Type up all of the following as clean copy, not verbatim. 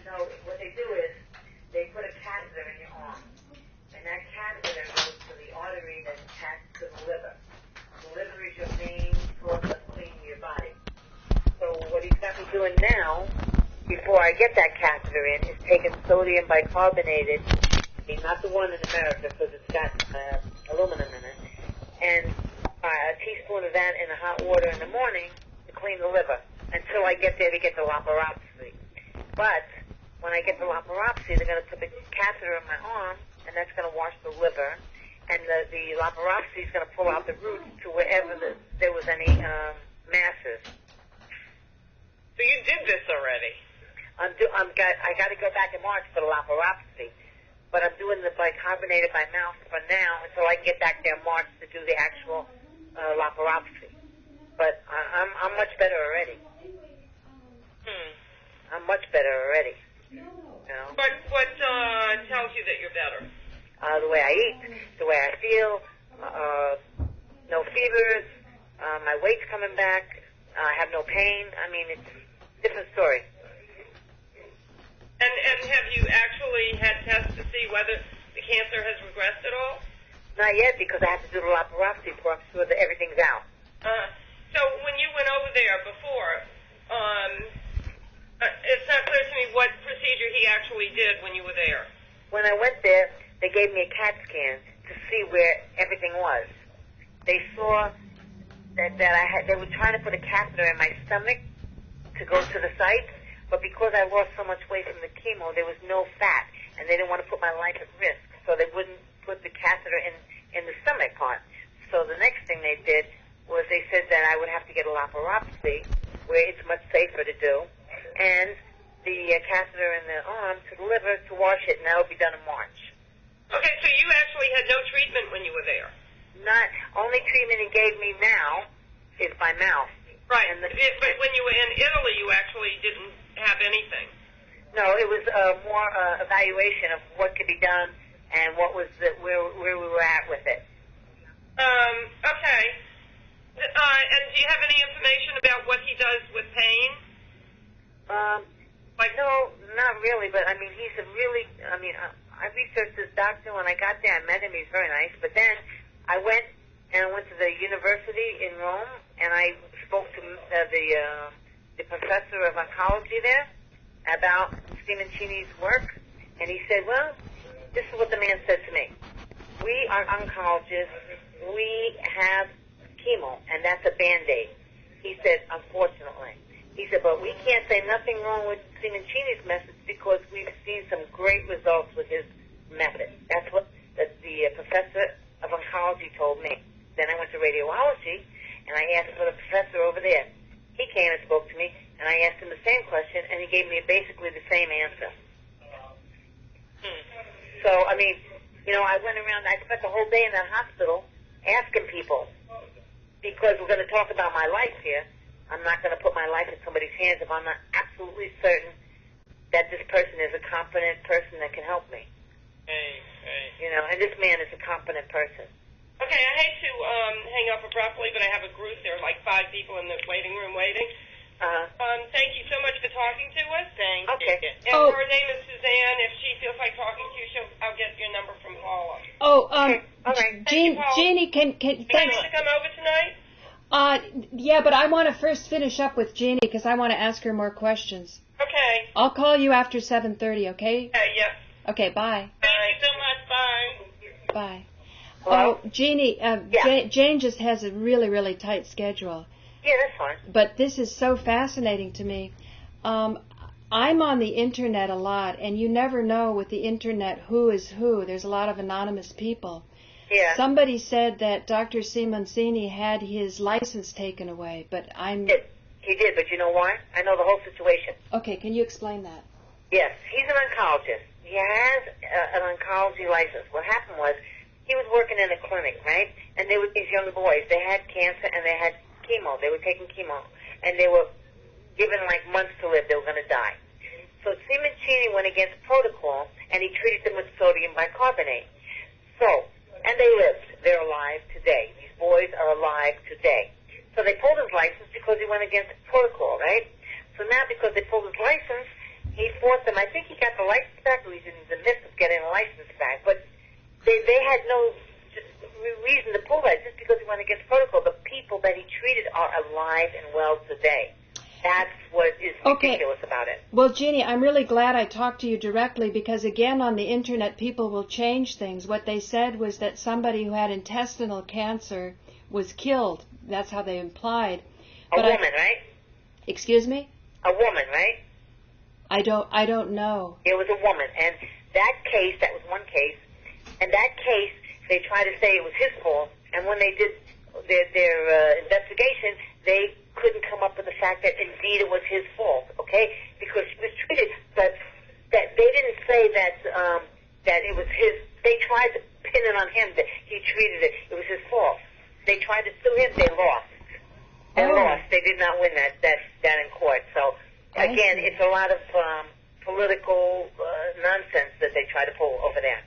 No, what they do is they put a catheter in your arm, and that catheter goes to the artery that's attached to the liver. The liver is your main source of cleaning your body. So what he's got me doing now, before I get that catheter in, is taking sodium bicarbonated, not the one in America because it's got aluminum in it, and a teaspoon of that in the hot water in the morning to clean the liver until I get there to get the laparoscopy. But when I get the laparoscopy, they're going to put the catheter in my arm, and that's going to wash the liver, and the laparoscopy is going to pull out the roots to wherever there was any masses. So you did this already? I got to go back in March for the laparoscopy, but I'm doing the bicarbonated by mouth for now until I get back there in March to do the actual laparoscopy. But I'm much better already. I'm much better already. You know? What tells you that you're better? The way I eat, the way I feel, no fevers, my weight's coming back, I have no pain. I mean, it's a different story. And have you actually had tests to see whether the cancer has regressed at all? Not yet, because I have to do the laparoscopy before I'm sure that everything's out. So when you went over there before, it's not clear to me what procedure he actually did when you were there. When I went there, they gave me a CAT scan to see where everything was. They saw that they were trying to put a catheter in my stomach to go to the sites, but because I lost so much weight from the chemo, there was no fat, and they didn't want to put my life at risk, so they wouldn't put the catheter in the stomach part. So the next thing they did was they said that I would have to get a laparoscopy, where it's much safer to do, and the catheter in the arm to the liver to wash it, and that will be done in March. Okay, so you actually had no treatment when you were there? Only treatment he gave me now is by mouth. Right, but when you were in Italy, you actually didn't have anything. No, it was more evaluation of what could be done and what was where we were at with it. Okay. And do you have any information about what he does with pain? No, not really, but I mean, I researched this doctor when I got there. I met him, he's very nice, but then I went to the university in Rome, and I spoke to the professor of oncology there about Simoncini's work, and he said, well, this is what the man said to me. We are oncologists. We have chemo, and that's a Band-Aid. He said, unfortunately. He said, but we can't say nothing wrong with Simoncini's methods because we've seen some great results with his method. That's what the professor of oncology told me. Then I went to radiology, and I asked for the professor over there. He came and spoke to me, and I asked him the same question, and he gave me basically the same answer. So, I mean, I went around, I spent the whole day in that hospital asking people, because we're going to talk about my life here. I'm not going to put my life in somebody's hands if I'm not absolutely certain that this person is a competent person that can help me. Hey. And this man is a competent person. Okay, I hate to hang up abruptly, but I have a group. There are like 5 people in the waiting room waiting. Thank you so much for talking to us. Thank you. And her name is Suzanne. If she feels like talking to you, I'll get your number from Paula. Okay. All right. Jeannie, can you to come over tonight? Yeah, but I want to first finish up with Jeannie because I want to ask her more questions. Okay. I'll call you after 7:30, okay? Yes. Okay, bye. Thank you so much. Bye. Bye. Hello? Oh, Jeannie, Jane just has a really, really tight schedule. Yeah, that's fine. But this is so fascinating to me. I'm on the Internet a lot, and you never know with the Internet who is who. There's a lot of anonymous people. Yeah. Somebody said that Dr. Simoncini had his license taken away, but He did, but you know why? I know the whole situation. Okay, can you explain that? Yes, he's an oncologist. He has an oncology license. What happened was he was working in a clinic, right? And there were these young boys. They had cancer and they had chemo. They were taking chemo. And they were given like months to live. They were going to die. So Simoncini went against protocol and he treated them with sodium bicarbonate. And they lived. They're alive today. These boys are alive today. So they pulled his license because he went against protocol, right? So now because they pulled his license, He fought them. I think he got the license back, or he's in the midst of getting a license back. But they had no reason to pull that just because he went against protocol. The people that he treated are alive and well today. That's what is ridiculous about it. Well, Jeannie, I'm really glad I talked to you directly because, again, on the Internet, people will change things. What they said was that somebody who had intestinal cancer was killed. That's how they implied. A woman, right? Excuse me? A woman, right? I don't know. It was a woman. And that was one case. And that case, they tried to say it was his fault. And when they did their investigation, they couldn't come up with the fact that indeed it was his fault, okay? Because she was treated, but that they didn't say that it was his. They tried to pin it on him that he treated it. It was his fault. They tried to sue him. They lost. They did not win that in court. So again, it's a lot of political nonsense that they try to pull over there.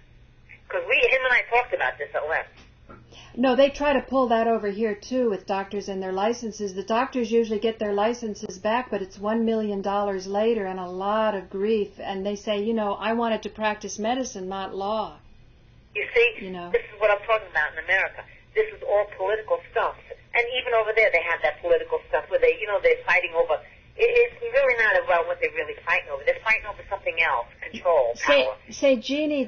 Because him and I talked about this at length. No, they try to pull that over here, too, with doctors and their licenses. The doctors usually get their licenses back, but it's $1 million later and a lot of grief. And they say, I wanted to practice medicine, not law. You see, this is what I'm talking about in America. This is all political stuff. And even over there, they have that political stuff where they're fighting over. It's really not about what they're really fighting over. They're fighting over something else, control, power. Say, Jeannie,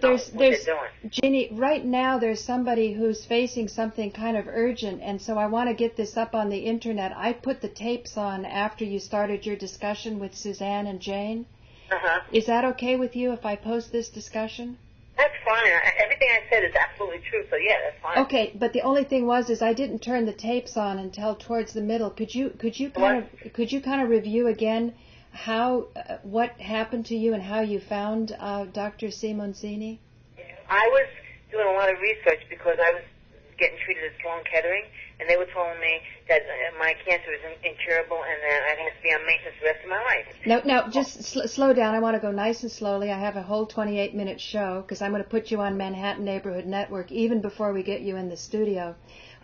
Jeannie, right now there's somebody who's facing something kind of urgent, and so I want to get this up on the Internet. I put the tapes on after you started your discussion with Suzanne and Jane. Uh-huh. Is that okay with you if I post this discussion? That's fine. Everything I said is absolutely true, so yeah, that's fine. Okay, but the only thing is I didn't turn the tapes on until towards the middle. Could you kind of review again what happened to you and how you found Dr. Simoncini? I was doing a lot of research because I was getting treated at Sloan Kettering, and they were telling me that my cancer is incurable and that I'd have to be on maintenance the rest of my life. Now, just slow down. I want to go nice and slowly. I have a whole 28-minute show because I'm going to put you on Manhattan Neighborhood Network even before we get you in the studio.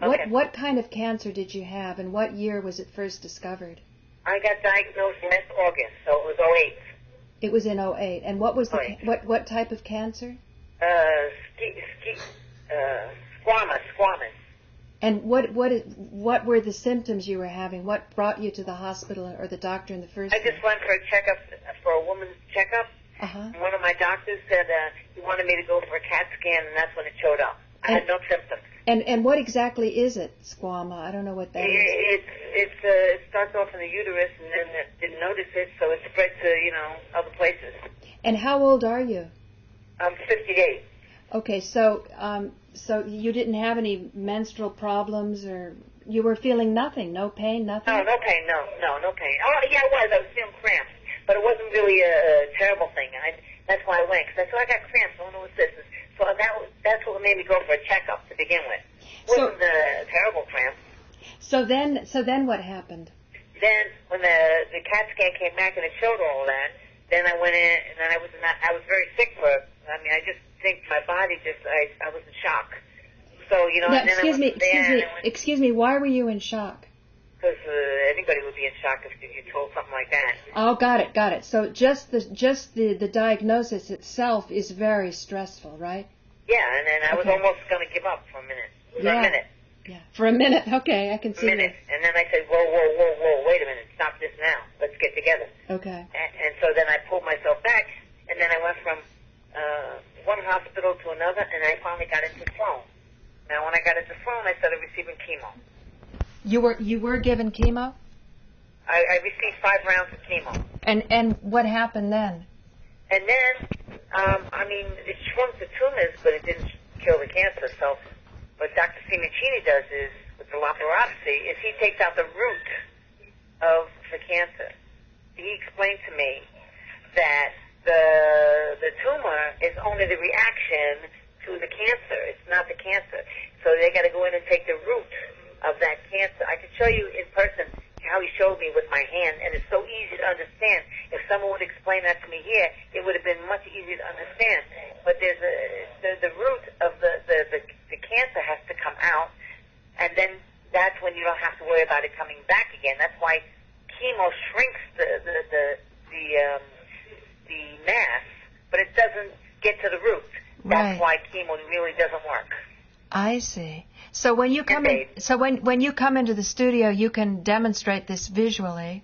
Okay. What kind of cancer did you have, and what year was it first discovered? I got diagnosed last August, so it was 08. It was in 08. And what was what type of cancer? Squamous. And what were the symptoms you were having? What brought you to the hospital or the doctor in the first place? I just went for a checkup, for a woman's checkup. Uh-huh. One of my doctors said he wanted me to go for a CAT scan, and that's when it showed up. I had no symptoms. And what exactly is it, squama? I don't know what that is. It starts off in the uterus, and then didn't notice it, so it spread to other places. And how old are you? I'm 58. Okay, so you didn't have any menstrual problems, or you were feeling nothing, no pain, nothing? No pain, no pain. Oh, yeah, I was feeling cramps, but it wasn't really a terrible thing. That's why I went, because I thought I got cramps, I don't know what this is. So that's what made me go for a checkup to begin with. It wasn't a terrible cramp. So then what happened? Then when the CAT scan came back and it showed all that, then I went in, and then I was very sick I just think my body I was in shock. So, now, and then excuse me, why were you in shock? Because anybody would be in shock if you told something like that. Oh, got it. So just the diagnosis itself is very stressful, right? Yeah, and then I was almost going to give up for a minute. Yeah, for a minute. Okay, I can see that. And then I said, whoa, wait a minute, stop this now. Let's get together. Okay. And so then I pulled myself back, and then I went from one hospital to another, and I finally got into Sloan. Now, when I got into Sloan, I started receiving chemo. You were given chemo? I received 5 rounds of chemo. And what happened then? And then, it shrunk the tumors, but it didn't kill the cancer. So what Dr. Simoncini does is, with the laparoscopy, is he takes out the root of the cancer. He explained to me that the tumor is only the reaction to the cancer. It's not the cancer. So they got to go in and take the root of that cancer. I could show you in person how he showed me with my hand, and it's so easy to understand. If someone would explain that to me here, it would have been much easier to understand. But there's the root of the cancer has to come out, and then that's when you don't have to worry about it coming back again. That's why chemo shrinks the the mass, but it doesn't get to the root. That's why chemo really doesn't work. I see. So when you come when you come into the studio, you can demonstrate this visually.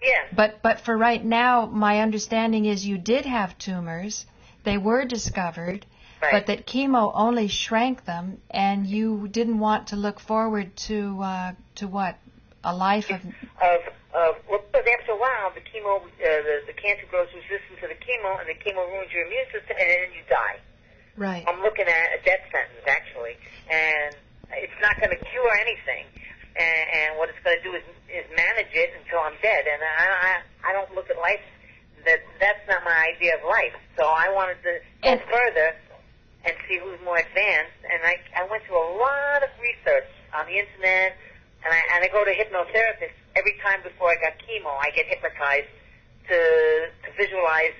Yeah. But for right now, my understanding is you did have tumors. They were discovered, but that chemo only shrank them, and you didn't want to look forward to what? A life of well, but after a while, the chemo, the cancer grows resistant to the chemo, and the chemo ruins your immune system, and then you die. Right. I'm looking at a death sentence, actually, and it's not going to cure anything. And what it's going to do is manage it until I'm dead. And I don't look at life. That's not my idea of life. So I wanted to go further and see who's more advanced. And I went through a lot of research on the internet, and I go to hypnotherapists every time before I got chemo. I get hypnotized to visualize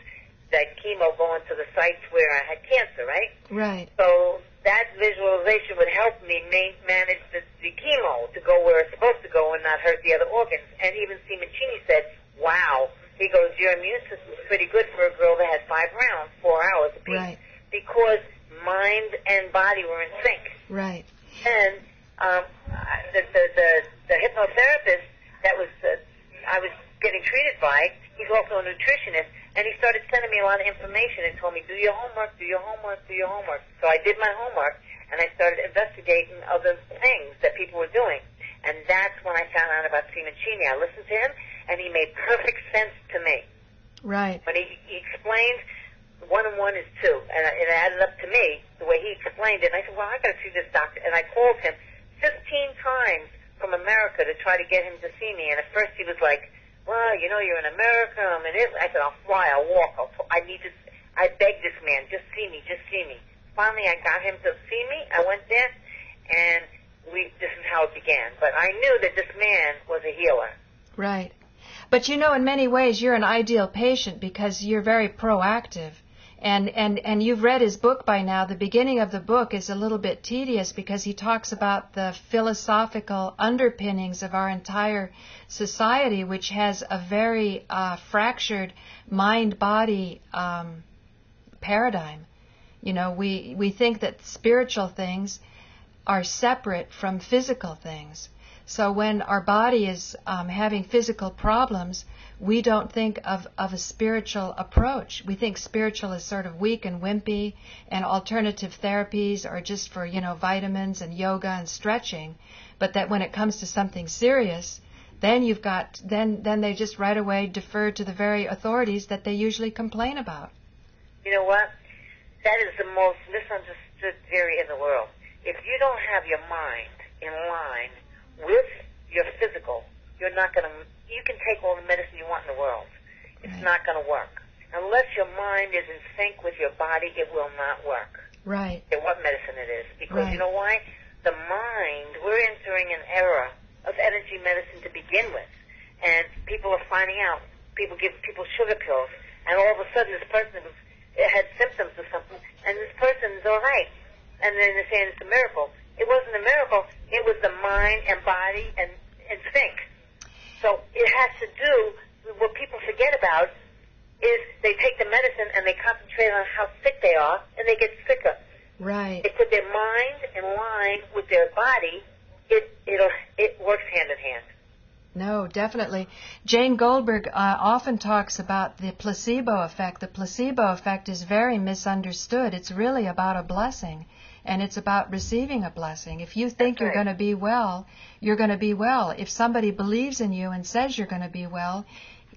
that chemo going to the sites where I had cancer, right? Right. So that visualization would help me manage the chemo to go where it's supposed to go and not hurt the other organs. And even Simoncini said, wow, he goes, your immune system's pretty good for a girl that had 5 rounds, 4 hours apiece. Right. Because mind and body were in sync. Right. And the hypnotherapist that was I was getting treated by, he's also a nutritionist, and he started sending me a lot of information and told me, do your homework, do your homework, do your homework. So I did my homework, and I started investigating other things that people were doing. And that's when I found out about Simoncini. I listened to him, and he made perfect sense to me. Right. When he explained 1 and 1 is 2, and it added up to me the way he explained it. And I said, well, I got to see this doctor. And I called him 15 times from America to try to get him to see me. And at first he was like, well, you know, you're in America, I'm in Italy. I said, I'll fly, I'll walk. I begged this man, just see me, just see me. Finally, I got him to see me. I went there, and this is how it began. But I knew that this man was a healer. Right. But you know, in many ways, you're an ideal patient because you're very proactive. And you've read his book by now. The beginning of the book is a little bit tedious because he talks about the philosophical underpinnings of our entire society, which has a very fractured mind-body paradigm. You know, we think that spiritual things are separate from physical things. So when our body is having physical problems, we don't think of a spiritual approach. We think spiritual is sort of weak and wimpy, and alternative therapies are just for, you know, vitamins and yoga and stretching. But that when it comes to something serious, then you've got, then they just right away defer to the very authorities that they usually complain about. You know what? That is the most misunderstood theory in the world. If you don't have your mind in line with your physical, you're not going to, you can take all the medicine you want in the world. It's not going to work. Unless your mind is in sync with your body, it will not work. Right. What medicine it is. Because you know why? The mind, we're entering an era of energy medicine to begin with. And people are finding out. People give people sugar pills. And all of a sudden this person had symptoms of something, and this person's all right. And then they're saying it's a miracle. It wasn't a miracle. It was the mind and body and sync. So it has to do, what people forget about is they take the medicine and they concentrate on how sick they are, and they get sicker. Right. They put their mind in line with their body, it works hand in hand. No, definitely. Jane Goldberg often talks about the placebo effect. The placebo effect is very misunderstood. It's really about a blessing, and it's about receiving a blessing. If you think you're going to be well, you're going to be well. If somebody believes in you and says you're going to be well,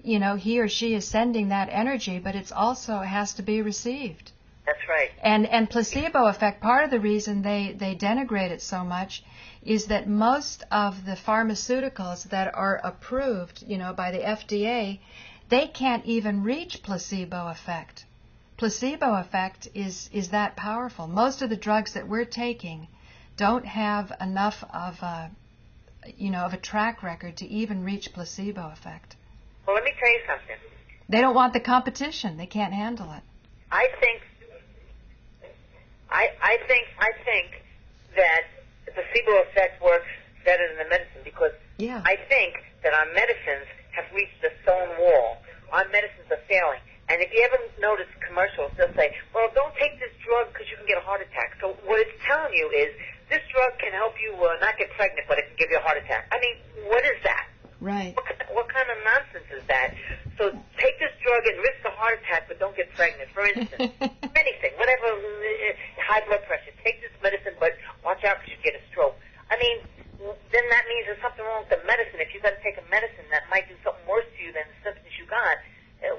you know, he or she is sending that energy, but it has to be received. That's right. And placebo effect, part of the reason they denigrate it so much is that most of the pharmaceuticals that are approved, you know, by the FDA, they can't even reach placebo effect. Placebo effect is that powerful. Most of the drugs that we're taking don't have enough of a track record to even reach placebo effect. Well, let me tell you something. They don't want the competition. They can't handle it. I think that the placebo effect works better than the medicine because I think that our medicines have reached a stone wall. Our medicines are failing. And if you ever notice commercials, they'll say, well, don't take this drug because you can get a heart attack. So what it's telling you is this drug can help you not get pregnant, but it can give you a heart attack. I mean, what is that? Right. What kind of nonsense is that? So take this drug and risk a heart attack, but don't get pregnant, for instance. Anything, whatever, high blood pressure. Take this medicine, but watch out because you get a stroke. I mean, then that means there's something wrong with the medicine. If you've got to take a medicine that might do something worse to you than the symptoms you got,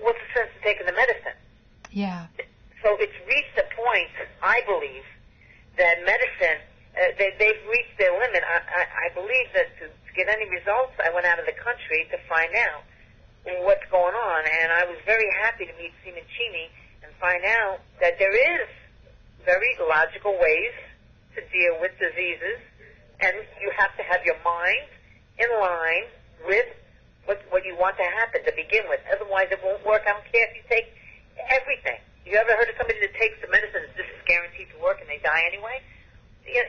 what's the sense of taking the medicine? Yeah. So it's reached a point, I believe, that medicine, they've reached their limit. I believe that to get any results, I went out of the country to find out what's going on, and I was very happy to meet Simoncini and find out that there is very logical ways to deal with diseases, and you have to have your mind in line with what you want to happen to begin with. Otherwise, it won't work. I don't care if you take everything. You ever heard of somebody that takes the medicine and this is guaranteed to work and they die anyway? You know,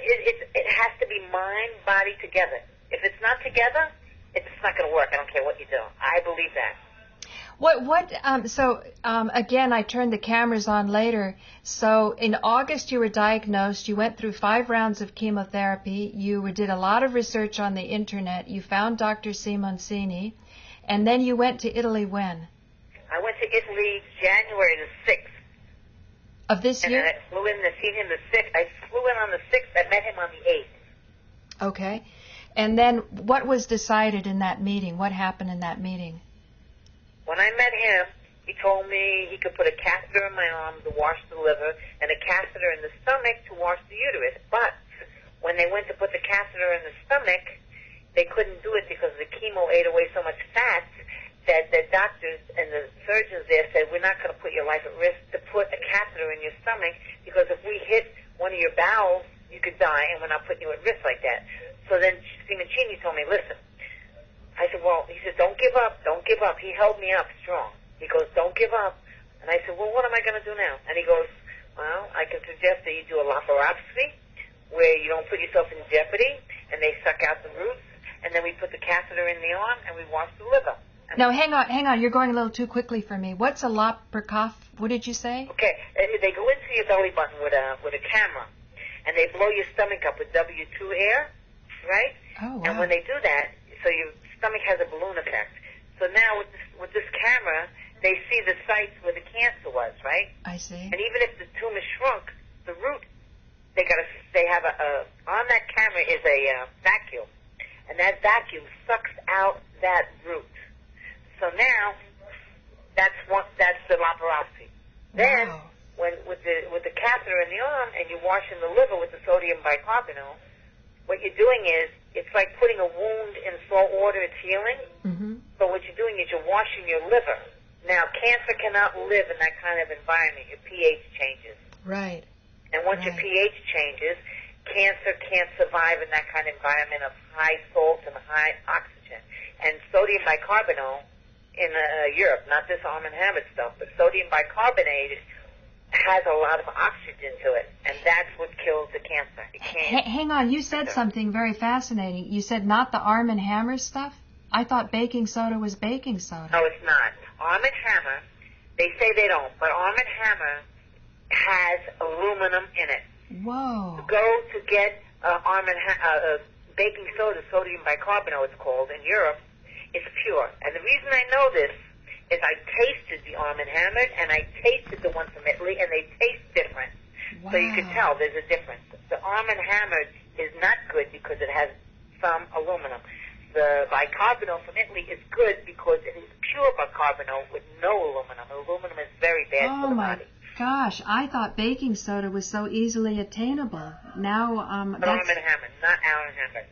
it has to be mind, body together. If it's not together, it's not going to work. I don't care what you do. I believe that. Again, I turned the cameras on later. So in August you were diagnosed. You went through 5 rounds of chemotherapy. You did a lot of research on the internet. You found Dr. Simoncini. And then you went to Italy when? I went to Italy January the 6th. Of this year? And I flew in to see him the 6th. I flew in on the 6th. I met him on the 8th. Okay. And then what was decided in that meeting? What happened in that meeting? When I met him, he told me he could put a catheter in my arm to wash the liver and a catheter in the stomach to wash the uterus. But when they went to put the catheter in the stomach, they couldn't do it because the chemo ate away so much fat that the doctors and the surgeons there said, we're not going to put your life at risk to put a catheter in your stomach because if we hit one of your bowels, you could die, and we're not putting you at risk like that. So then Simoncini told me, listen, I said, well, he said, don't give up, don't give up. He held me up strong. He goes, don't give up. And I said, well, what am I going to do now? And he goes, well, I can suggest that you do a laparoscopy where you don't put yourself in jeopardy, and they suck out the roots, and then we put the catheter in the arm, and we wash the liver. No, hang on. You're going a little too quickly for me. What's a laparoscopy? What did you say? Okay, they go into your belly button with a camera, and they blow your stomach up with W2 air, right? Oh, wow. And when they do that, so your stomach has a balloon effect. So now with this camera, they see the sites where the cancer was, right? I see. And even if the tumor shrunk, the root, they have on that camera is a vacuum, and that vacuum sucks out that root. So now that's the laparoscopy. Then when with the catheter in the arm and you're washing the liver with the sodium bicarbonate, what you're doing is it's like putting a wound in salt water. It's healing. Mm-hmm. So what you're doing is you're washing your liver. Now, cancer cannot live in that kind of environment. Your pH changes. Right. And once your pH changes, cancer can't survive in that kind of environment of high salt and high oxygen. And sodium bicarbonate in Europe, not this Arm & Hammer stuff, but sodium bicarbonate has a lot of oxygen to it, and that's what kills the cancer. It can't. Hang on, you said something very fascinating. You said not the Arm & Hammer stuff? I thought baking soda was baking soda. No, it's not. Arm & Hammer, they say they don't, but Arm & Hammer has aluminum in it. Whoa. To go to get baking soda, sodium bicarbonate it's called, in Europe, is pure. And the reason I know this is I tasted the Arm & Hammer, and I tasted the one from Italy, and they taste different. Wow. So you can tell there's a difference. The Arm & Hammer is not good because it has some aluminum. The bicarbonate from Italy is good because it is pure bicarbonate with no aluminum. Aluminum is very bad for the body. Gosh, I thought baking soda was so easily attainable. Now, Arm & Hammer, not Arm & Hammer.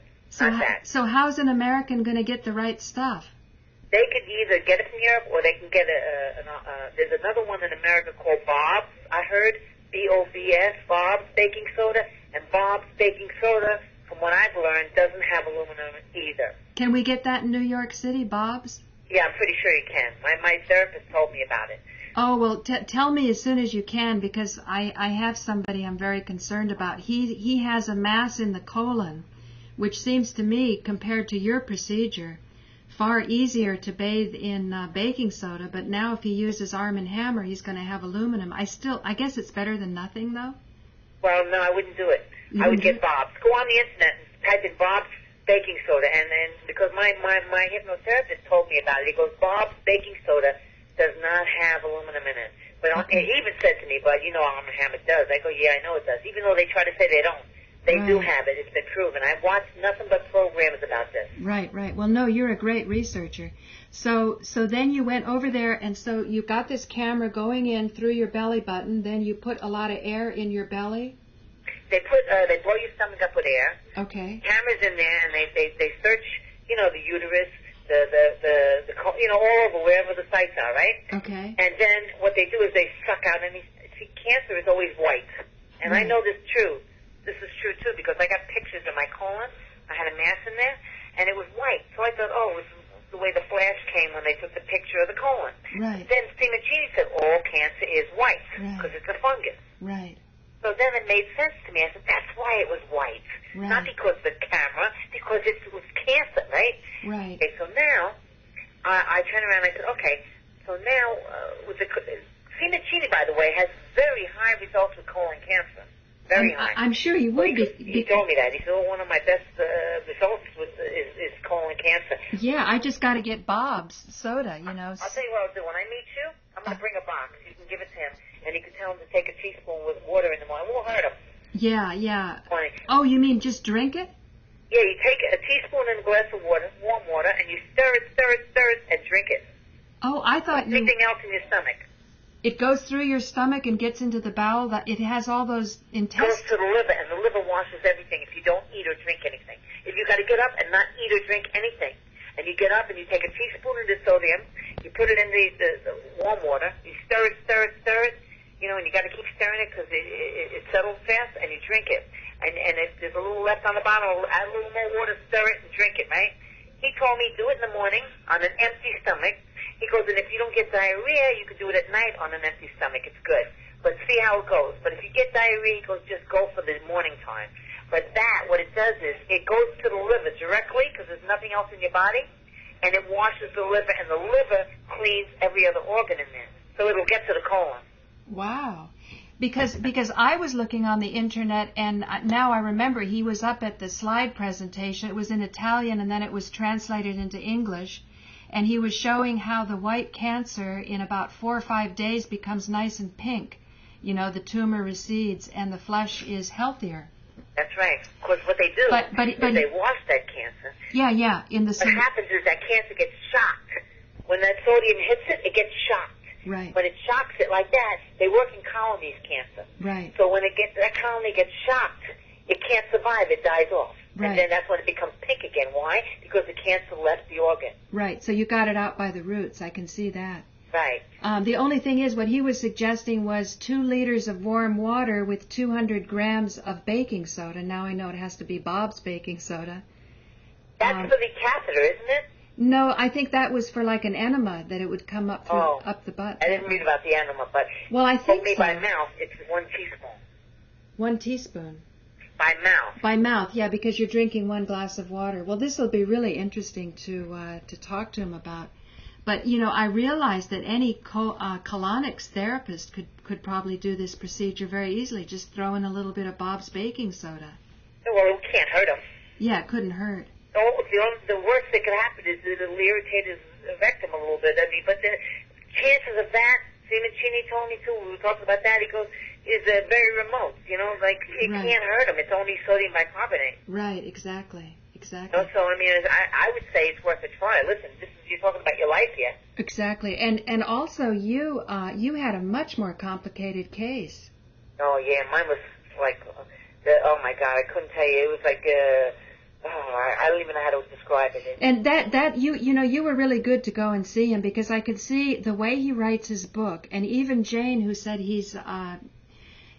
So how's an American going to get the right stuff? They can either get it from Europe or they can get there's another one in America called Bob's, I heard, B-O-B-S, Bob's Baking Soda, and Bob's Baking Soda, from what I've learned, doesn't have aluminum either. Can we get that in New York City, Bob's? Yeah, I'm pretty sure you can. My therapist told me about it. Oh, well, tell me as soon as you can, because I have somebody I'm very concerned about. He has a mass in the colon, which seems to me, compared to your procedure, far easier to bathe in baking soda, but now if he uses Arm & Hammer, he's going to have aluminum. I guess it's better than nothing, though? Well, no, I wouldn't do it. I would get Bob's. Go on the internet and type in Bob's baking soda, and because my hypnotherapist told me about it, he goes, Bob's baking soda does not have aluminum in it. But he even said to me, but you know Arm & Hammer does. I go, yeah, I know it does. Even though they try to say they don't. They do have it. It's been proven. I've watched nothing but programs about this. Right. Well, no, you're a great researcher. So then you went over there, and so you got this camera going in through your belly button. Then you put a lot of air in your belly. They blow your stomach up with air. Okay. Cameras in there, and they search, the uterus, the all over wherever the sites are, right? Okay. And then what they do is they suck out any. See, cancer is always white, and I know this is true. This is true, too, because I got pictures of my colon. I had a mass in there, and it was white. So I thought, it was the way the flash came when they took the picture of the colon. Right. Then Simoncini said, all cancer is white, because it's a fungus. Right. So then it made sense to me. I said, that's why it was white. Right. Not because of the camera, because it was cancer, right? Right. Okay, so now, I turned around and I said, okay, so now, with the Simoncini, by the way, has very high results with colon cancer. Very high. I'm sure he would be. He told me that. He said, one of my best results is colon cancer. Yeah, I just got to get Bob's soda, I'll tell you what I'll do. When I meet you, I'm going to bring a box. You can give it to him, and you can tell him to take a teaspoon with water in the morning. It won't hurt him. Yeah. Oh, you mean just drink it? Yeah, you take a teaspoon in a glass of water, warm water, and you stir it, and drink it. Oh, I thought anything else in your stomach. It goes through your stomach and gets into the bowel. It has all those intestines. Goes to the liver, and the liver washes everything if you don't eat or drink anything. If you got to get up and not eat or drink anything, and you get up and you take a teaspoon of the sodium, you put it in the warm water, you stir it, and you got to keep stirring it because it settles fast, and you drink it. And if there's a little left on the bottom, add a little more water, stir it, and drink it, right? He told me do it in the morning on an empty stomach. He goes, and if you don't get diarrhea, you can do it at night on an empty stomach. It's good. But see how it goes. But if you get diarrhea, he goes, just go for the morning time. But what it does is, it goes to the liver directly, because there's nothing else in your body, and it washes the liver, and the liver cleans every other organ in there. So it'll get to the colon. Wow. Because I was looking on the internet, and now I remember he was up at the slide presentation. It was in Italian, and then it was translated into English. And he was showing how the white cancer in about 4 or 5 days becomes nice and pink. The tumor recedes and the flesh is healthier. That's right. Because what they do is they wash that cancer. Yeah. What happens is that cancer gets shocked. When that sodium hits it, it gets shocked. Right. When it shocks it like that, they work in colonies, cancer. Right. So when that colony gets shocked, it can't survive. It dies off. Right. And then that's when it becomes pink again. Why? Because the cancer left the organ. Right. So you got it out by the roots. I can see that. Right. The only thing is, what he was suggesting was 2 liters of warm water with 200 grams of baking soda. Now I know it has to be Bob's baking soda. That's for the catheter, isn't it? No, I think that was for like an enema, that it would come up through up the butt. I didn't read about the enema, but I think only by mouth, it's 1 teaspoon. 1 teaspoon. By mouth. By mouth, yeah, because you're drinking 1 glass of water. Well, this will be really interesting to talk to him about. But, I realized that any colonics therapist could probably do this procedure very easily, just throw in a little bit of Bob's baking soda. Well, it can't hurt him. Yeah, it couldn't hurt. The worst that could happen is it'll irritate his rectum a little bit. But the chances of that, Simoncini told me too, we were talking about that, he goes, is very remote, it can't hurt him. It's only sodium bicarbonate. Right, exactly. So, I would say it's worth a try. Listen, you're talking about your life here. Exactly. And also, you had a much more complicated case. Oh, yeah, mine was like, oh my God, I couldn't tell you. It was like, I don't even know how to describe it. And that you were really good to go and see him, because I could see the way he writes his book, and even Jane, who said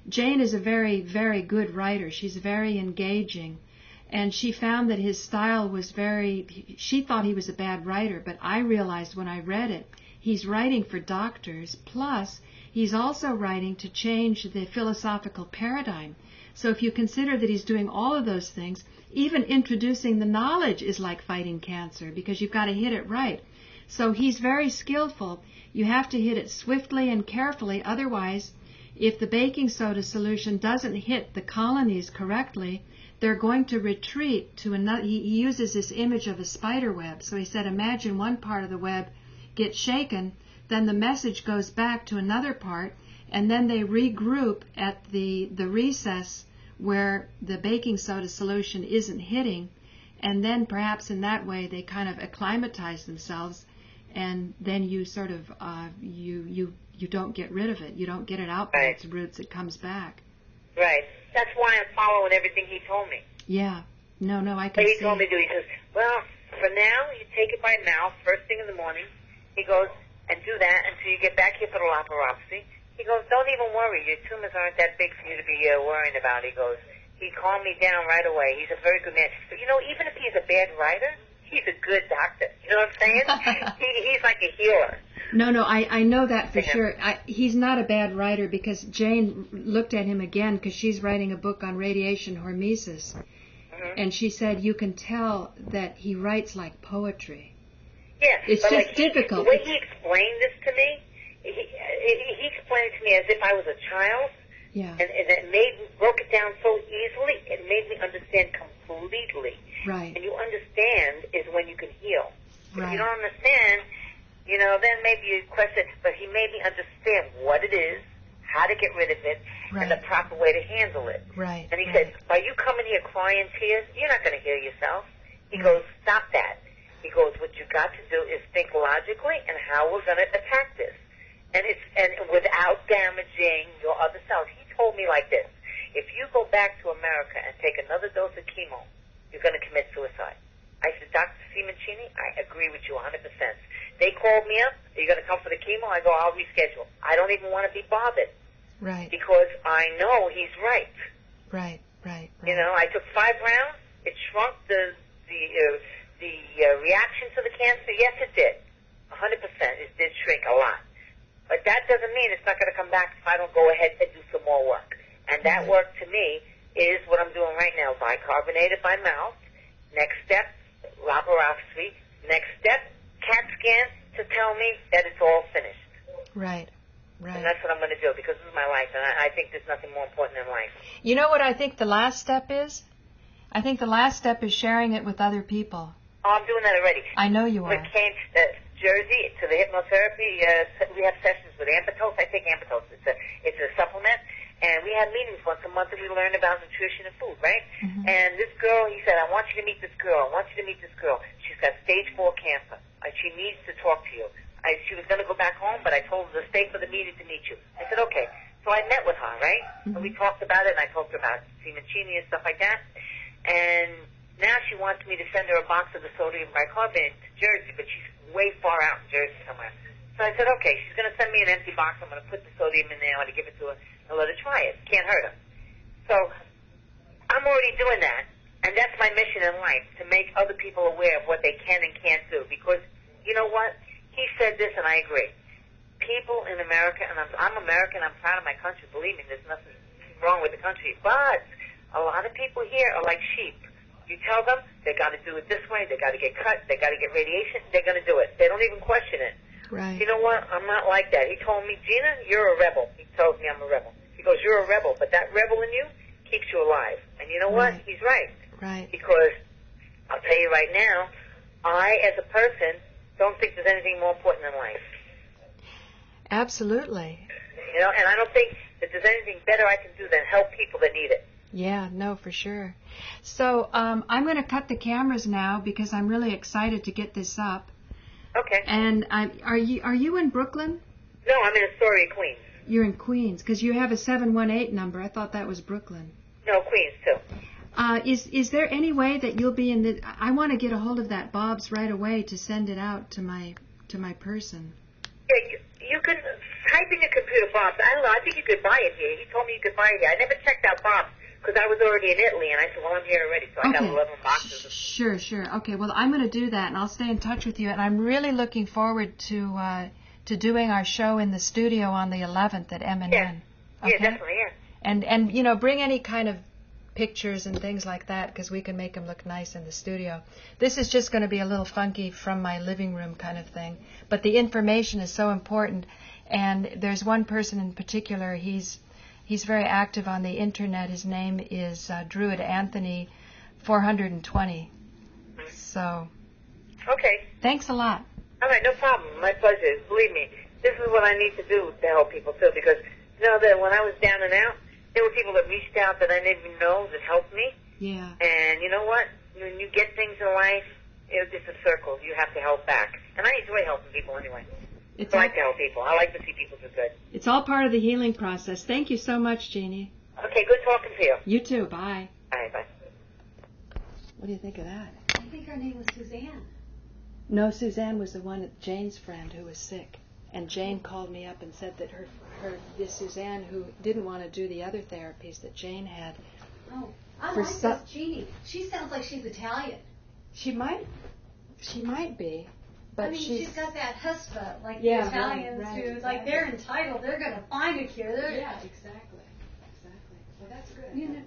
Jane is a very, very good writer. She's very engaging, and she found that his style was she thought he was a bad writer, but I realized when I read it, he's writing for doctors, plus he's also writing to change the philosophical paradigm. So if you consider that he's doing all of those things, even introducing the knowledge is like fighting cancer, because you've got to hit it right. So he's very skillful. You have to hit it swiftly and carefully. Otherwise, if the baking soda solution doesn't hit the colonies correctly, they're going to retreat to another. He uses this image of a spider web. So he said, imagine one part of the web gets shaken, then the message goes back to another part, and then they regroup at the recess where the baking soda solution isn't hitting, and then perhaps in that way they kind of acclimatize themselves, and then you sort of you don't get rid of it. You don't get it out by its roots. It comes back. Right. That's why I'm following everything he told me. Yeah. No, I can see. He told me to do. He says, well, for now, you take it by mouth first thing in the morning. He goes, and do that until you get back here for the laparoscopy. He goes, don't even worry. Your tumors aren't that big for you to be worrying about. He goes, he calmed me down right away. He's a very good man. But, even if he's a bad writer, he's a good doctor. You know what I'm saying? He's like a healer. No, I know that for sure. He's not a bad writer, because Jane looked at him again, because she's writing a book on radiation hormesis. Mm-hmm. And she said, you can tell that he writes like poetry. Yeah, it's but just difficult. The way he explained this to me, he explained it to me as if I was a child. Yeah. And it broke it down so easily, it made me understand completely. Right. And you understand is when you can heal. Right. If you don't understand, then maybe you question, but he made me understand what it is, how to get rid of it, and the proper way to handle it. Right. And he said, are you coming here crying tears? You're not going to heal yourself. He goes, stop that. He goes, what you got to do is think logically and how we're going to attack this. And without damaging your other cells. He told me like this, if you go back to America and take another dose of chemo, you're going to commit suicide. I said, Dr. Simoncini, I agree with you 100%. They called me up, are you going to come for the chemo? I go, I'll reschedule. I don't even want to be bothered. Right. Because I know he's right. Right. I took 5 rounds. It shrunk the reaction to the cancer. Yes, it did. 100%. It did shrink a lot. But that doesn't mean it's not going to come back if I don't go ahead and do some more work. And that work to me is what I'm doing right now. Bicarbonated by mouth. Next step, laparoscopy. Next step, CAT scan to tell me that it's all finished. Right. And that's what I'm going to do, because this is my life, and I think there's nothing more important in life. You know what I think the last step is? I think the last step is sharing it with other people. Oh, I'm doing that already. I know you are. We came to Jersey to the hypnotherapy. We have sessions with Ampitos. I take Ampitos. It's a supplement. And we have meetings once a month, and we learn about nutrition and food, right? Mm-hmm. And this girl, he said, I want you to meet this girl. I want you to meet this girl. She's got stage 4 cancer. She needs to talk to you. She was going to go back home, but I told her to stay for the meeting to meet you. I said, okay. So I met with her, right? Mm-hmm. And we talked about it, and I talked to her about Simoncini and stuff like that. And now she wants me to send her a box of the sodium bicarbonate to Jersey, but she's way far out in Jersey somewhere. So I said, okay, she's going to send me an empty box. I'm going to put the sodium in there. I'm going to give it to her and let her try it. Can't hurt her. So I'm already doing that, and that's my mission in life, to make other people aware of what they can and can't do. Because you know what? He said this, and I agree. People in America, and I'm American, I'm proud of my country. Believe me, there's nothing wrong with the country. But a lot of people here are like sheep. You tell them they got to do it this way, they got to get cut, they got to get radiation, they're going to do it. They don't even question it. Right. You know what? I'm not like that. He told me, Gina, you're a rebel. He told me I'm a rebel. He goes, you're a rebel, but that rebel in you keeps you alive. And you know what? He's right. Right. Because I'll tell you right now, I, as a person, don't think there's anything more important in life. Absolutely. And I don't think that there's anything better I can do than help people that need it. Yeah, no, for sure. So I'm going to cut the cameras now, because I'm really excited to get this up. Okay. And are you in Brooklyn? No, I'm in Astoria, Queens. You're in Queens, because you have a 718 number. I thought that was Brooklyn. No, Queens too. Is there any way that you'll be in the? I want to get a hold of that Bob's right away to send it out to my person. Yeah, you can type in your computer Bob's. I don't know. I think you could buy it here. He told me you could buy it here. I never checked out Bob's, because I was already in Italy, and I said, well, I'm here already, so I got 11 boxes. Sure. Okay, well, I'm going to do that, and I'll stay in touch with you, and I'm really looking forward to doing our show in the studio on the 11th at M&N. Yeah, okay? Yeah, definitely, yeah. And you know, bring any kind of pictures and things like that, because we can make them look nice in the studio. This is just going to be a little funky from my living room kind of thing, but the information is so important. And there's one person in particular, he's very active on the internet. His name is Druid Anthony 420. So okay, thanks a lot. All right, no problem. My pleasure. Believe me, this is what I need to do to help people too, because you know that when I was down and out, there were people that reached out that I didn't even know that helped me. Yeah. And you know what? When you get things in life, it's just a circle. You have to help back. And I enjoy helping people anyway. I like to help people. I like to see people do good. It's all part of the healing process. Thank you so much, Jeannie. Okay, good talking to you. You too. Bye. Bye, bye. What do you think of that? I think her name was Suzanne. No, Suzanne was the one, Jane's friend, who was sick. And Jane called me up and said that this Suzanne, who didn't want to do the other therapies that Jane had. Oh, I like this Jeannie. She sounds like she's Italian. She might be. But I mean, she's got that huspa, like yeah, the Italians right, who, exactly. like, they're entitled. They're going to find a cure. Yeah, exactly. Well, that's good. You know,